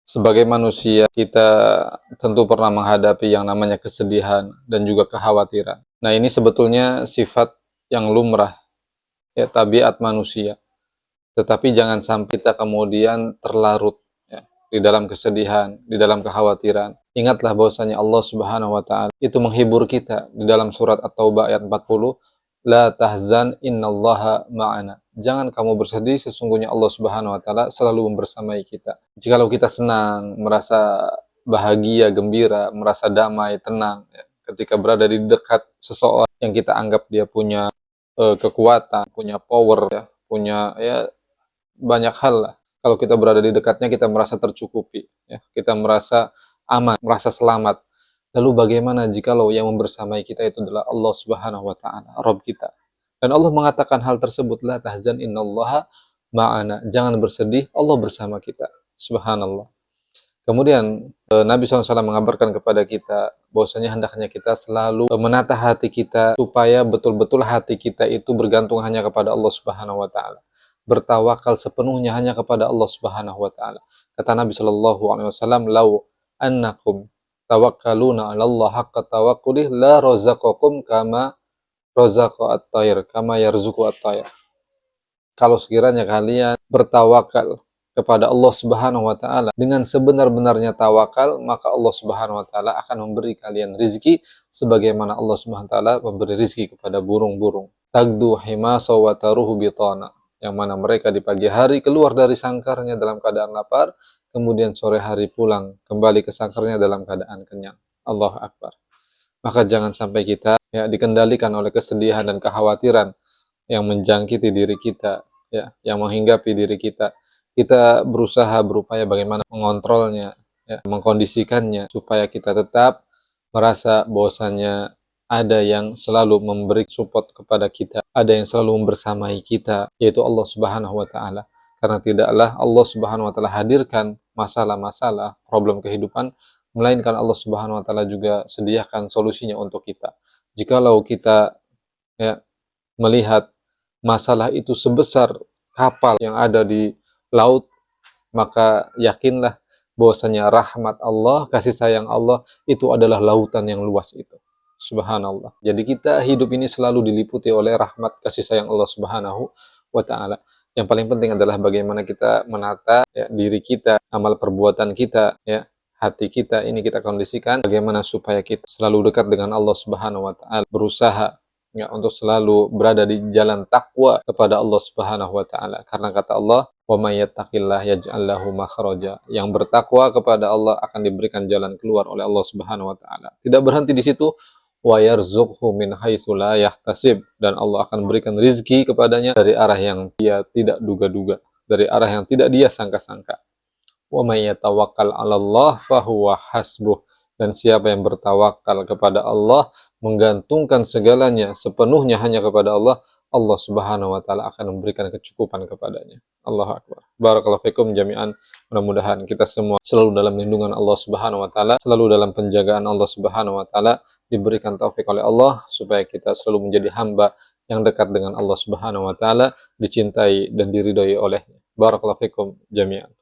Sebagai manusia, kita tentu pernah menghadapi yang namanya kesedihan dan juga kekhawatiran. Nah, ini sebetulnya sifat yang lumrah, ya, tabiat manusia. Tetapi jangan sampai kita kemudian terlarut, ya, di dalam kesedihan, di dalam kekhawatiran. Ingatlah bahwasanya Allah Subhanahu wa taala itu menghibur kita di dalam surat At-Taubah ayat 40, la tahzan innallaha ma'ana. Jangan kamu bersedih, sesungguhnya Allah Subhanahu wa taala selalu membersamai kita. Jikalau kita senang, merasa bahagia, gembira, merasa damai, tenang, ya, ketika berada di dekat seseorang yang kita anggap dia punya kekuatan, punya power, ya, punya, ya, banyak hal lah. Kalau kita berada di dekatnya, kita merasa tercukupi, ya, kita merasa aman, merasa selamat. Lalu bagaimana jikalau yang membersamai kita itu adalah Allah Subhanahu wa taala, Rabb kita. Dan Allah mengatakan hal tersebut, la tahzan innallaha ma'ana. Jangan bersedih, Allah bersama kita. Subhanallah. Kemudian Nabi SAW mengabarkan kepada kita bahwasanya hendaknya kita selalu menata hati kita supaya betul-betul hati kita itu bergantung hanya kepada Allah Subhanahu wa taala. Bertawakal sepenuhnya hanya kepada Allah Subhanahu wa taala. Kata Nabi sallallahu alaihi wasallam, "Lau annakum tawakkaluna 'ala Allah haqqa tawakkulih la razaqakum kama razaqa at-tayr, kama yarzuqu at-tayr." Kalau sekiranya kalian bertawakal kepada Allah Subhanahu wa taala dengan sebenar-benarnya tawakal, maka Allah Subhanahu wa taala akan memberi kalian rizki sebagaimana Allah Subhanahu wa taala memberi rizki kepada burung-burung. Tagdu himasa wa taruhu bitana, yang mana mereka di pagi hari keluar dari sangkarnya dalam keadaan lapar, kemudian sore hari pulang kembali ke sangkarnya dalam keadaan kenyang. Allahu akbar. Maka jangan sampai kita, ya, dikendalikan oleh kesedihan dan kekhawatiran yang menjangkiti diri kita, ya, yang menghinggapi diri kita. Kita berusaha, berupaya bagaimana mengontrolnya, ya, mengkondisikannya supaya kita tetap merasa bahwasanya ada yang selalu memberi support kepada kita, ada yang selalu membersamai kita, yaitu Allah Subhanahu wa taala. Karena tidaklah Allah Subhanahu wa taala hadirkan masalah-masalah, problem kehidupan, melainkan Allah Subhanahu wa taala juga sediakan solusinya untuk kita. Jikalau kita, ya, melihat masalah itu sebesar kapal yang ada di laut, maka yakinlah bahwasanya rahmat Allah, kasih sayang Allah itu adalah lautan yang luas itu. Subhanallah. Jadi kita hidup ini selalu diliputi oleh rahmat kasih sayang Allah Subhanahu wa taala. Yang paling penting adalah bagaimana kita menata, ya, diri kita, amal perbuatan kita, ya, hati kita ini kita kondisikan bagaimana supaya kita selalu dekat dengan Allah Subhanahu wa taala, berusaha, ya, untuk selalu berada di jalan takwa kepada Allah Subhanahu wa taala. Karena kata Allah, "Wa may yattaqillah yaj'al lahu makhraja." Yang bertakwa kepada Allah akan diberikan jalan keluar oleh Allah Subhanahu wa taala. Tidak berhenti di situ, wa yarzuqhu min haitsu la yahtasib, dan Allah akan berikan rizki kepadanya dari arah yang dia tidak duga-duga, dari arah yang tidak dia sangka-sangka. Wa may yatawakkal 'alallah fahuwa hasbuh. Dan siapa yang bertawakal kepada Allah, menggantungkan segalanya sepenuhnya hanya kepada Allah, Allah Subhanahu wa taala akan memberikan kecukupan kepadanya. Allahu akbar. Barakallahu fikum jami'an. Mudah-mudahan kita semua selalu dalam lindungan Allah Subhanahu wa taala, selalu dalam penjagaan Allah Subhanahu wa taala, diberikan taufik oleh Allah supaya kita selalu menjadi hamba yang dekat dengan Allah Subhanahu wa taala, dicintai dan diridhoi olehnya. Barakallahu fikum jami'an.